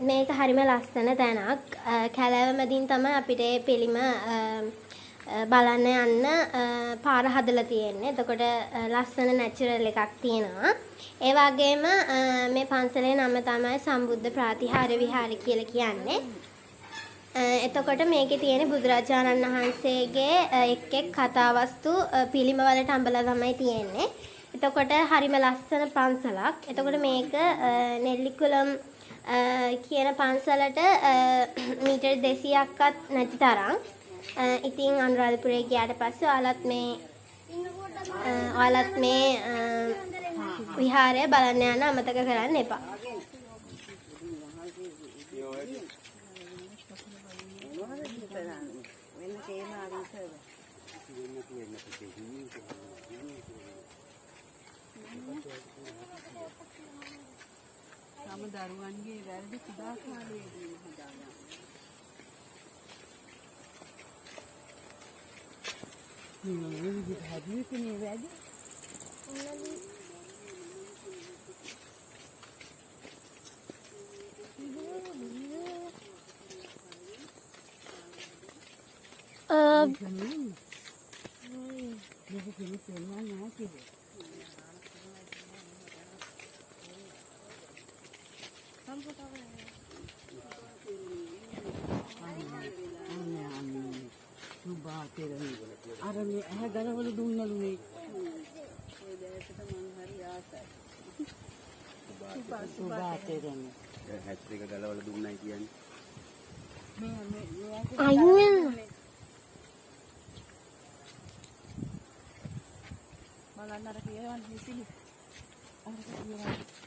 මේක හරිම ලස්සන තැනක්. කැලෑව මැදින් තමයි අපිට පිළිම බලන්න යන්න පාර හදලා තියෙන්නේ. එතකොට ලස්සන නැචරල් එකක් තියෙනවා. ඒ වගේම මේ පන්සලේ නම තමයි සම්බුද්ධ ප්‍රාතිහාර විහාරය කියලා කියන්නේ. එතකොට මේකේ තියෙන බුදුරජාණන් වහන්සේගේ එක් කතාවස්තු පිළිම වලට අඹලා තමයි තියෙන්නේ. එතකොට හරිම ලස්සන පන්සලක්. එතකොට මේක නෙල්ලිකුලම් කියන පන්සලට මීටර් 200ක්වත් නැති තරම්. ඉතින් අනුරාධපුරේ ගියාට පස්සේ ඔයාලත් මේ විහාරය බලන්න යන්න අමතක කරන්න එපා. තම දරුවන්ගේ වැරදි කුඩා කාලයේදී හදාගන්න. මේ විදිහට හදිසියේ වැඩි අර මේ ඇහැ ගලවල දුන්නලු මේ ඒ දැසට මං හරි ආසයි. සුබාතේරන් හැත් එක ගලවල දුන්නයි කියන්නේ. මේ අයියෝ බලන්න අර කියවන්නේ සිලු. අර කියවන්නේ